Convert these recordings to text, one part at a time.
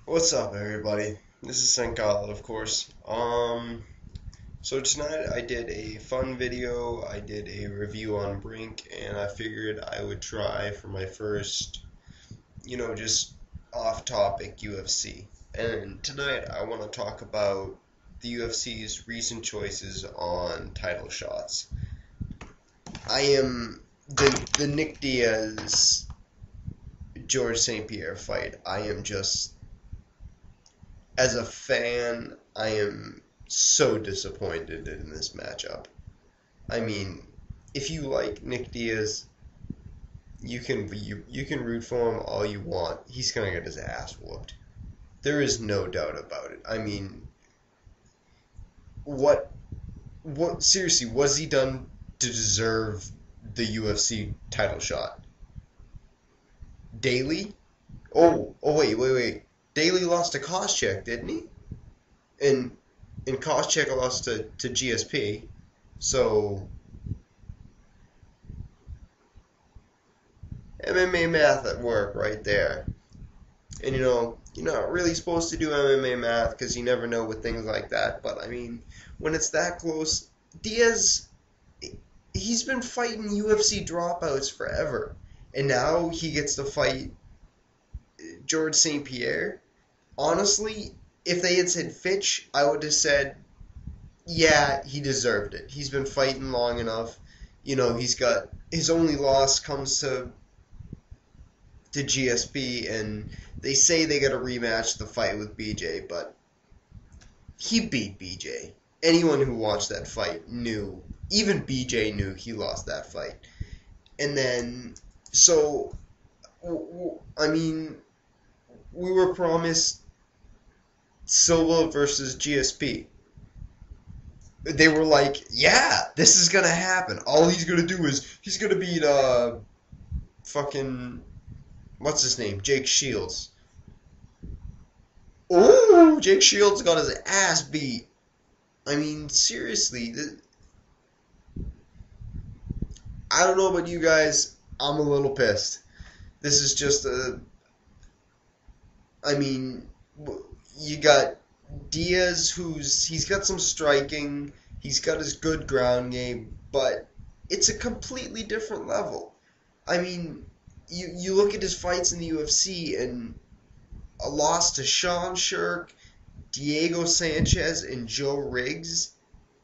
What's up, everybody? This is Sankala, of course. So tonight I did a fun video. I did a review on Brink, and I figured I would try for my first, just off-topic UFC. And tonight I want to talk about the UFC's recent choices on title shots. I am the Nick Diaz George St. Pierre fight. I am just as a fan, I am so disappointed in this matchup. I mean, if you like Nick Diaz, you can root for him all you want. He's gonna get his ass whooped. There is no doubt about it. I mean, what seriously was he done to deserve the UFC title shot? Daly? Wait. Daly lost to Koscheck, didn't he? And Koscheck lost to GSP. So MMA math at work right there. And you're not really supposed to do MMA math because you never know with things like that. But I mean, when it's that close, Diaz, he's been fighting UFC dropouts forever. And now he gets to fight George St. Pierre. Honestly, if they had said Fitch, I would have said, yeah, he deserved it. He's been fighting long enough. He's got his only loss comes to GSP, and they say they got to rematch the fight with BJ, but he beat BJ. Anyone who watched that fight knew, even BJ knew he lost that fight. And then, so, I mean, we were promised Silva versus GSP. They were like, yeah, this is gonna happen. All he's gonna do is he's gonna beat fucking what's his name? Jake Shields. Oh, Jake Shields got his ass beat. I mean, seriously, I don't know about you guys. I'm a little pissed. This is just I mean, you got Diaz, he's got some striking, he's got his good ground game, but it's a completely different level. I mean, you look at his fights in the UFC, and a loss to Sean Shirk, Diego Sanchez, and Joe Riggs.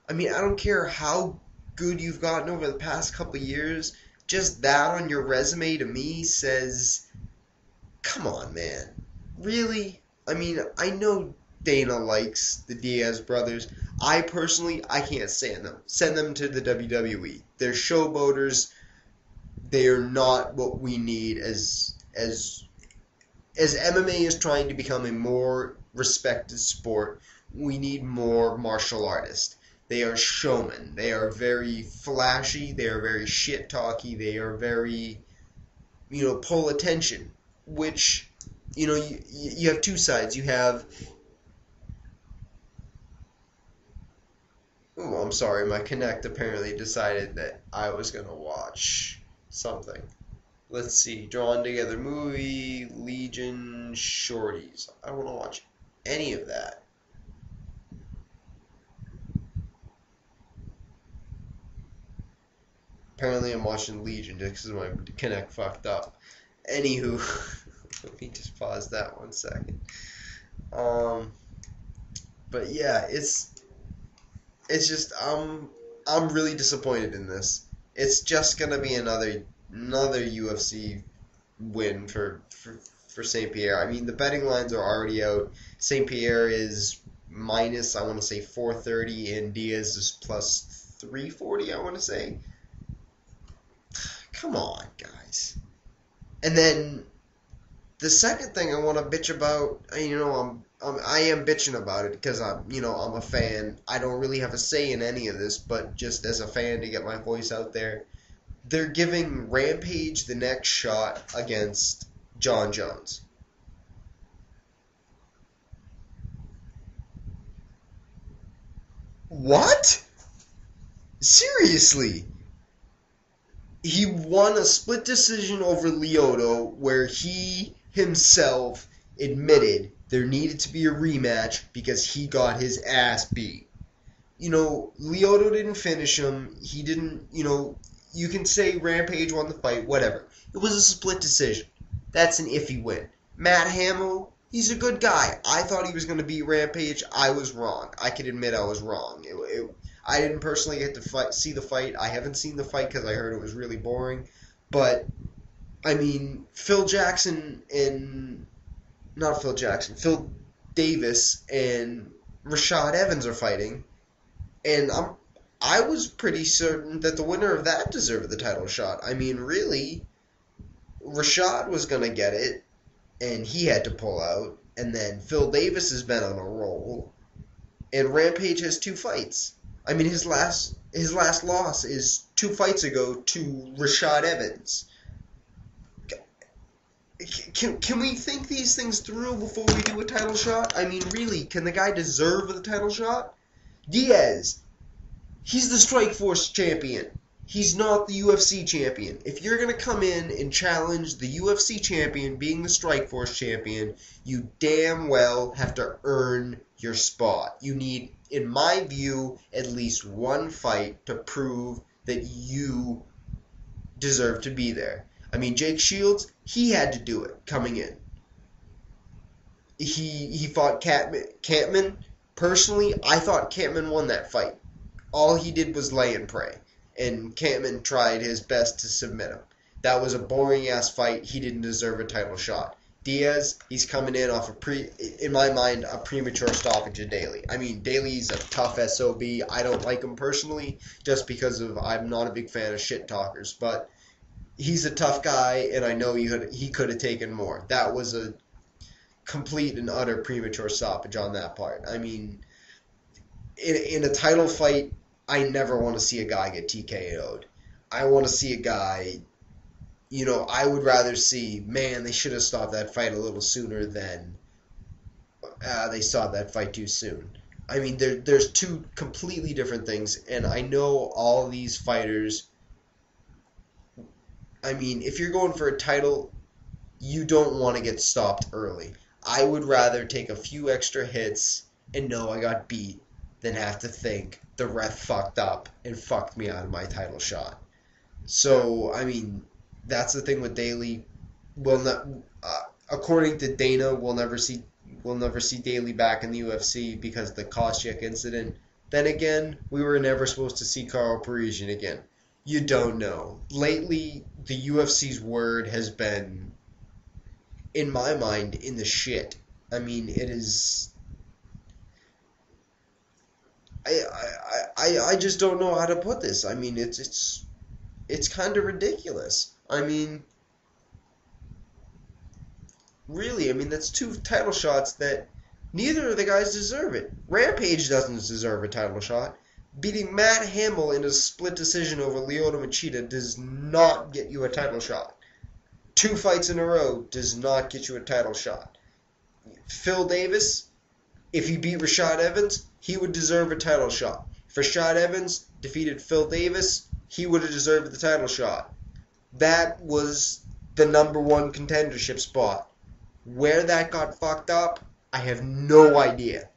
I mean, I don't care how good you've gotten over the past couple of years, just that on your resume to me says, come on, man. Really? I mean, I know Dana likes the Diaz brothers. I can't stand them. Send them to the WWE. They're showboaters. They are not what we need as MMA is trying to become a more respected sport. We need more martial artists. They are showmen. They are very flashy. They are very shit talky. They are very, pull attention. Which, you have two sides. You have, oh, I'm sorry, my Kinect apparently decided that I was going to watch something. Let's see, Drawn Together Movie, Legion, Shorties. I don't want to watch any of that. Apparently I'm watching Legion just because my Kinect fucked up. Anywho, let me just pause that 1 second. But yeah, it's just I'm really disappointed in this. It's just gonna be another UFC win for St. Pierre. I mean, the betting lines are already out. St. Pierre is minus, I want to say 430, and Diaz is plus 340, I want to say. Come on, guys. And then the second thing I want to bitch about, I am bitching about it because I'm a fan. I don't really have a say in any of this, but just as a fan to get my voice out there, they're giving Rampage the next shot against John Jones. What? Seriously? He won a split decision over Lyoto where he himself admitted there needed to be a rematch because he got his ass beat. Lyoto didn't finish him. He didn't, you can say Rampage won the fight, whatever. It was a split decision. That's an iffy win. Matt Hamill, he's a good guy. I thought he was going to beat Rampage. I was wrong. I can admit I was wrong. I didn't personally get to see the fight. I haven't seen the fight because I heard it was really boring. But, I mean, Phil Davis and Rashad Evans are fighting. And I was pretty certain that the winner of that deserved the title shot. I mean, really, Rashad was going to get it, and he had to pull out. And then Phil Davis has been on a roll, and Rampage has 2 fights. I mean, his last loss is 2 fights ago to Rashad Evans. Can we think these things through before we do a title shot? I mean, really, can the guy deserve the title shot? Diaz, he's the Strikeforce champion. He's not the UFC champion. If you're going to come in and challenge the UFC champion being the Strikeforce champion, you damn well have to earn your spot. You need, in my view, at least 1 fight to prove that you deserve to be there. I mean, Jake Shields, he had to do it coming in. He fought Kampman. Personally, I thought Kampman won that fight. All he did was lay and pray, and Kampman tried his best to submit him. That was a boring-ass fight. He didn't deserve a title shot. Diaz, he's coming in off in my mind, a premature stoppage of Daly. I mean, Daly's a tough SOB. I don't like him personally, just because I'm not a big fan of shit talkers, but he's a tough guy, and I know he could have taken more. That was a complete and utter premature stoppage on that part. I mean, in a title fight, I never want to see a guy get TKO'd. I want to see a guy, I would rather see, man, they should have stopped that fight a little sooner than they stopped that fight too soon. I mean, there's 2 completely different things, and I know all these fighters. I mean, if you're going for a title, you don't want to get stopped early. I would rather take a few extra hits and know I got beat than have to think the ref fucked up and fucked me out of my title shot. So, I mean, that's the thing with Daly. According to Dana, we'll never see Daly back in the UFC because of the Koscheck incident. Then again, we were never supposed to see Carl Parisian again. You don't know. Lately, the UFC's word has been, in my mind, in the shit. I mean, it is. I just don't know how to put this. I mean, it's kind of ridiculous. I mean, really, that's 2 title shots that neither of the guys deserve it. Rampage doesn't deserve a title shot. Beating Matt Hamill in a split decision over Lyoto Machida does not get you a title shot. 2 fights in a row does not get you a title shot. Phil Davis, if he beat Rashad Evans, he would deserve a title shot. If Rashad Evans defeated Phil Davis, he would have deserved the title shot. That was the number 1 contendership spot. Where that got fucked up, I have no idea.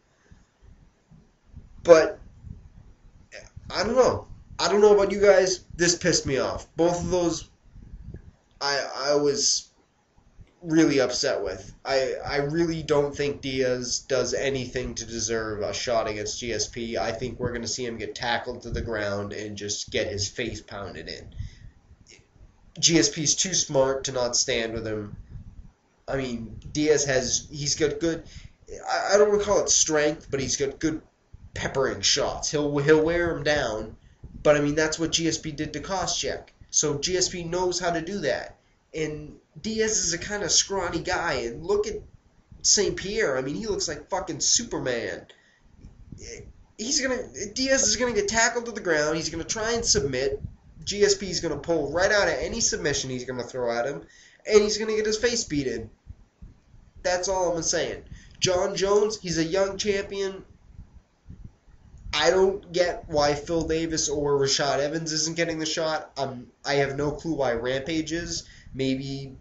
But I don't know. I don't know about you guys. This pissed me off. Both of those I was really upset with. I really don't think Diaz does anything to deserve a shot against GSP. I think we're going to see him get tackled to the ground and just get his face pounded in. GSP's too smart to not stand with him. I mean, he's got good, I don't want to call it strength, but he's got good peppering shots. He'll wear him down, but I mean, that's what GSP did to Koscheck. So GSP knows how to do that. And Diaz is a kind of scrawny guy, and look at St. Pierre. I mean, he looks like fucking Superman. Diaz is gonna get tackled to the ground. He's gonna try and submit. GSP is gonna pull right out of any submission he's gonna throw at him, and he's gonna get his face beat in. That's all I'm saying. John Jones, he's a young champion. I don't get why Phil Davis or Rashad Evans isn't getting the shot. I have no clue why Rampage is. Maybe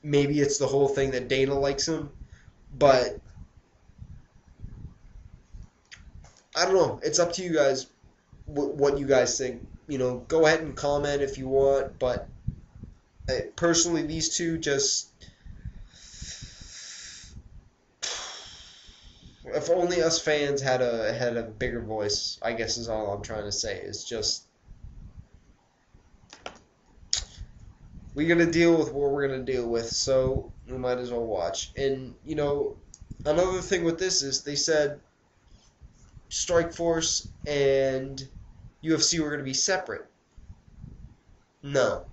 it's the whole thing that Dana likes him. But I don't know. It's up to you guys what you guys think. Go ahead and comment if you want, but personally, these two just. If only us fans had a bigger voice, I guess is all I'm trying to say. It's just we got to deal with what we're gonna deal with, so we might as well watch. And another thing with this is they said Strikeforce and UFC were gonna be separate. No,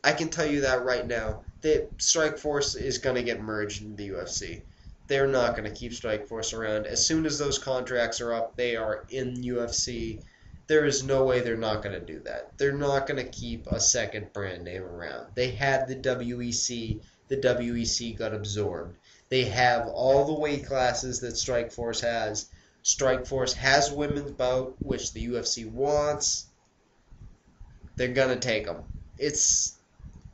I can tell you that right now. That Strikeforce is gonna get merged into the UFC. They're not going to keep Strikeforce around. As soon as those contracts are up, they are in UFC. There is no way they're not going to do that. They're not going to keep a second brand name around. They had the WEC. The WEC got absorbed. They have all the weight classes that Strikeforce has. Strikeforce has women's bout, which the UFC wants. They're going to take them. It's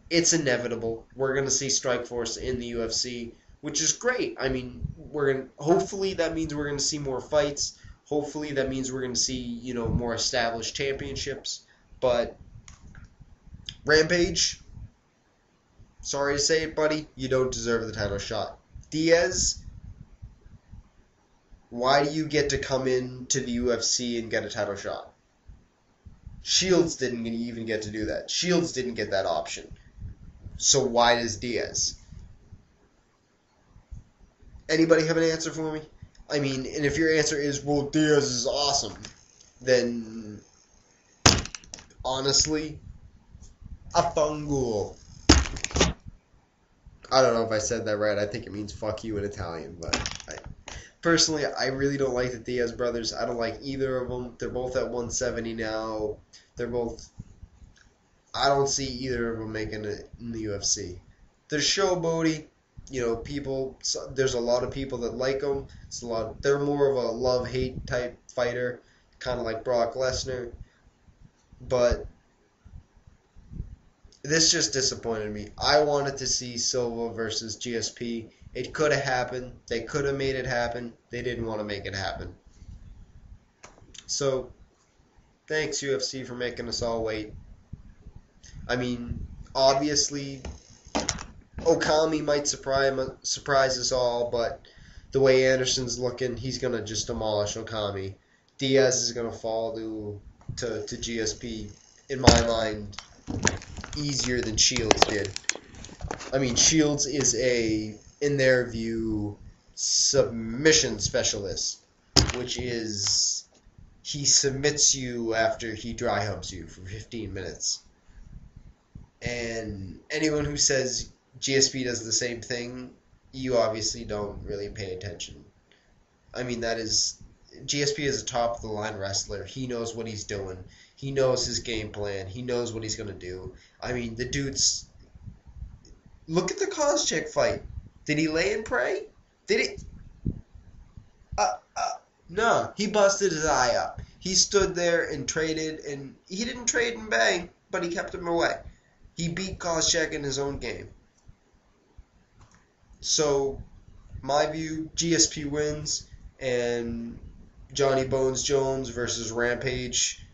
inevitable. We're going to see Strikeforce in the UFC, which is great. I mean, hopefully that means we're going to see more fights. Hopefully that means we're going to see, more established championships. But Rampage, sorry to say it, buddy, you don't deserve the title shot. Diaz, why do you get to come in to the UFC and get a title shot? Shields didn't even get to do that. Shields didn't get that option. So why does Diaz? Anybody have an answer for me? I mean, and if your answer is, well, Diaz is awesome, then honestly, a fungul. I don't know if I said that right. I think it means fuck you in Italian, but personally, I really don't like the Diaz brothers. I don't like either of them. They're both at 170 now. I don't see either of them making it in the UFC. They're showboaty. There's a lot of people that like them. They're more of a love-hate type fighter, kind of like Brock Lesnar. But this just disappointed me. I wanted to see Silva versus GSP. It could have happened. They could have made it happen. They didn't want to make it happen. So, thanks UFC for making us all wait. I mean, obviously, Okami might surprise us all, but the way Anderson's looking, he's going to just demolish Okami. Diaz is going to fall to GSP, in my mind, easier than Shields did. I mean, Shields is in their view, submission specialist, which is he submits you after he dry humps you for 15 minutes. And anyone who says GSP does the same thing, you obviously don't really pay attention. I mean, GSP is a top of the line wrestler. He knows what he's doing. He knows his game plan. He knows what he's going to do. I mean, the dude's... Look at the Koscheck fight. Did he lay and pray? Did he... No, he busted his eye up. He stood there and traded, and he didn't trade and bang, but he kept him away. He beat Koscheck in his own game. So, my view, GSP wins, and Johnny Bones Jones versus Rampage.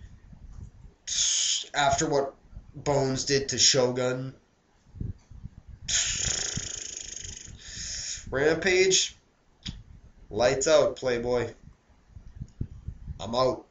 After what Bones did to Shogun. Rampage, lights out, Playboy. I'm out.